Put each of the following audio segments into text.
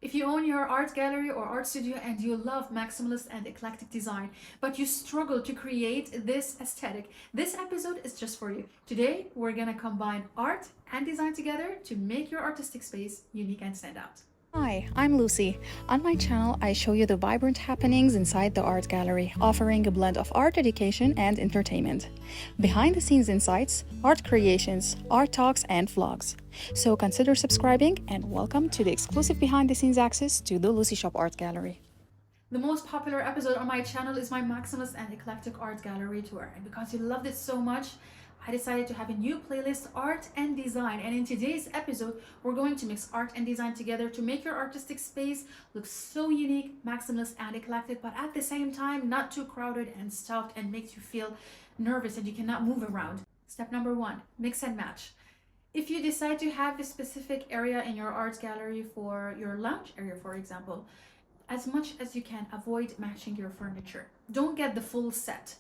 If you own your art gallery or art studio and you love maximalist and eclectic design, but you struggle to create this aesthetic, this episode is just for you. Today, we're gonna combine art and design together to make your artistic space unique and stand out. Hi, I'm Lucy. On my channel, I show you the vibrant happenings inside the art gallery, offering a blend of art education and entertainment. Behind the scenes insights, art creations, art talks, and vlogs. So consider subscribing and welcome to the exclusive behind the scenes access to the Lucy Shop Art Gallery. The most popular episode on my channel is my Maximalist and Eclectic art gallery tour. And because you loved it so much, I decided to have a new playlist, art and design. And in today's episode, we're going to mix art and design together to make your artistic space look so unique, maximalist and eclectic, but at the same time, not too crowded and stuffed and makes you feel nervous and you cannot move around. Step number 1, mix and match. If you decide to have a specific area in your art gallery for your lounge area, for example, as much as you can, avoid matching your furniture. Don't get the full set.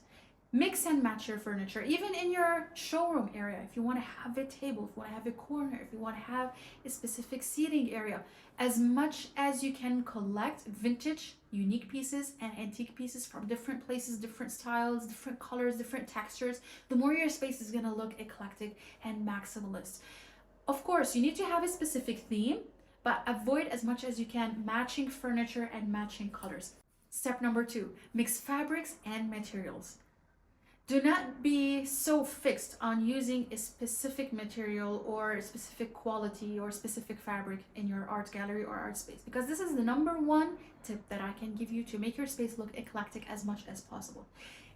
Mix and match your furniture. Even in your showroom area, if you want to have a table, if you want to have a corner, if you want to have a specific seating area, as much as you can collect vintage, unique pieces and antique pieces from different places, different styles, different colors, different textures, the more your space is going to look eclectic and maximalist. Of course, you need to have a specific theme, but avoid as much as you can matching furniture and matching colors. Step number 2, mix fabrics and materials. Do not be so fixed on using a specific material or a specific quality or specific fabric in your art gallery or art space, because this is the number one tip that I can give you to make your space look eclectic as much as possible.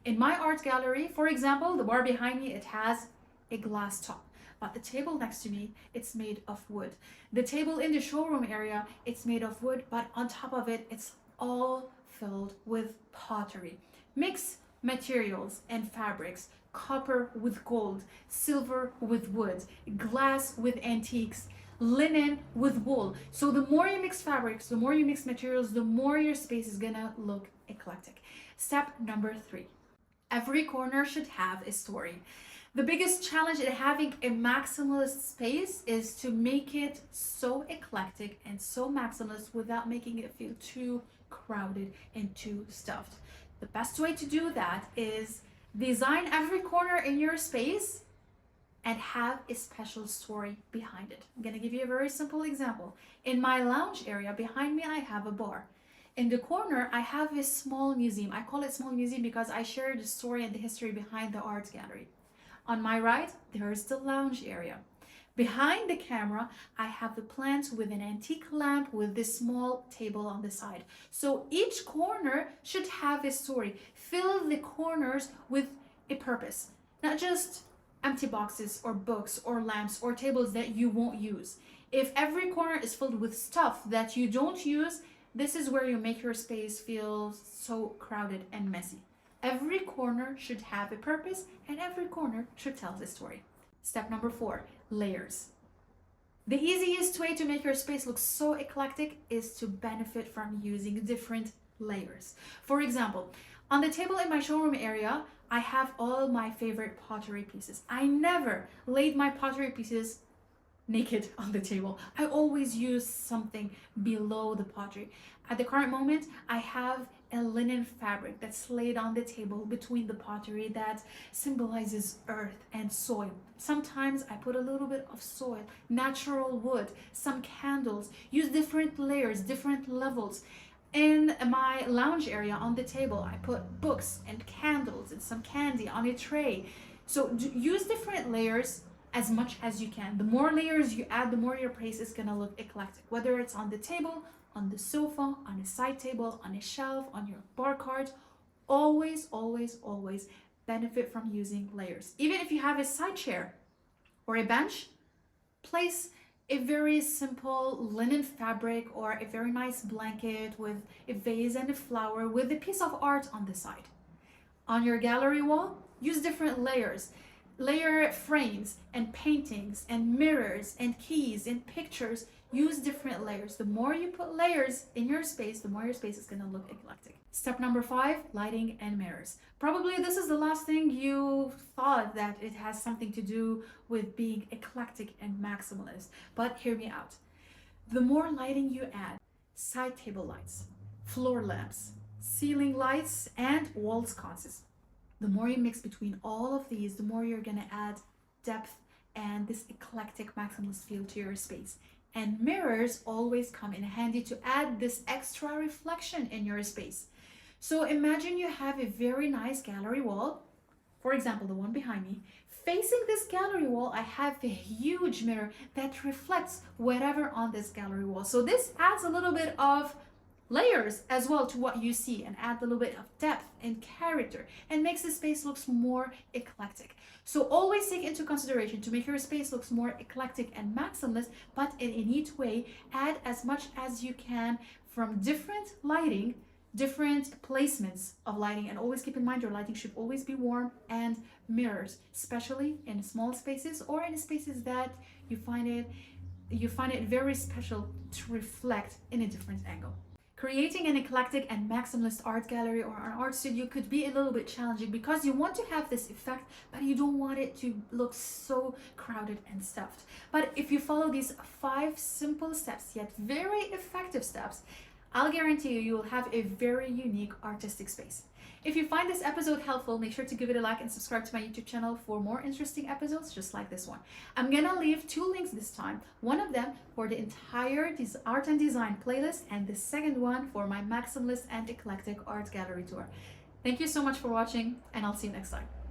In my art gallery, for example, the bar behind me, it has a glass top. But the table next to me, it's made of wood. The table in the showroom area, it's made of wood, but on top of it, it's all filled with pottery. Mix materials and fabrics, copper with gold, silver with wood, glass with antiques, linen with wool. So the more you mix fabrics, the more you mix materials, the more your space is gonna look eclectic. Step number 3, every corner should have a story. The biggest challenge in having a maximalist space is to make it so eclectic and so maximalist without making it feel too crowded and too stuffed. The best way to do that is design every corner in your space and have a special story behind it. I'm gonna give you a very simple example. In my lounge area, behind me, I have a bar. In the corner, I have a small museum. I call it small museum because I share the story and the history behind the art gallery. On my right, there is the lounge area. Behind the camera, I have the plants with an antique lamp with this small table on the side. So each corner should have a story. Fill the corners with a purpose, not just empty boxes or books or lamps or tables that you won't use. If every corner is filled with stuff that you don't use, this is where you make your space feel so crowded and messy. Every corner should have a purpose and every corner should tell the story. Step number 4, layers. The easiest way to make your space look so eclectic is to benefit from using different layers. For example, on the table in my showroom area, I have all my favorite pottery pieces. I never laid my pottery pieces naked on the table. I always use something below the pottery. At the current moment, I have a linen fabric that's laid on the table between the pottery that symbolizes earth and soil. Sometimes I put a little bit of soil, natural wood, some candles, use different layers, different levels. In my lounge area on the table, I put books and candles and some candy on a tray. So use different layers as much as you can. The more layers you add, the more your place is gonna look eclectic, whether it's on the table, on the sofa, on a side table, on a shelf, on your bar cart. Always, always, always benefit from using layers. Even if you have a side chair or a bench, place a very simple linen fabric or a very nice blanket with a vase and a flower with a piece of art on the side. On your gallery wall, use different layers. Layer frames and paintings and mirrors and keys and pictures. Use different layers. The more you put layers in your space, the more your space is going to look eclectic. Step number 5, lighting and mirrors. Probably this is the last thing you thought that it has something to do with being eclectic and maximalist, but hear me out. The more lighting you add, side table lights, floor lamps, ceiling lights, and wall sconces. The more you mix between all of these, the more you're gonna add depth and this eclectic maximalist feel to your space. And mirrors always come in handy to add this extra reflection in your space. So imagine you have a very nice gallery wall, for example, the one behind me. Facing this gallery wall, I have a huge mirror that reflects whatever on this gallery wall. So this adds a little bit of layers as well to what you see and add a little bit of depth and character and makes the space looks more eclectic. So always take into consideration to make your space looks more eclectic and maximalist, but in a neat way. Add as much as you can from different lighting, different placements of lighting, and always keep in mind your lighting should always be warm, and mirrors, especially in small spaces or in spaces that you find it very special to reflect in a different angle. Creating an eclectic and maximalist art gallery or an art studio could be a little bit challenging because you want to have this effect, but you don't want it to look so crowded and stuffed. But if you follow these 5 simple steps, yet very effective steps, I'll guarantee you will have a very unique artistic space. If you find this episode helpful, make sure to give it a like and subscribe to my YouTube channel for more interesting episodes just like this one. I'm gonna leave 2 links this time. One of them for the entire art and design playlist, and the second one for my maximalist and eclectic art gallery tour. Thank you so much for watching, and I'll see you next time.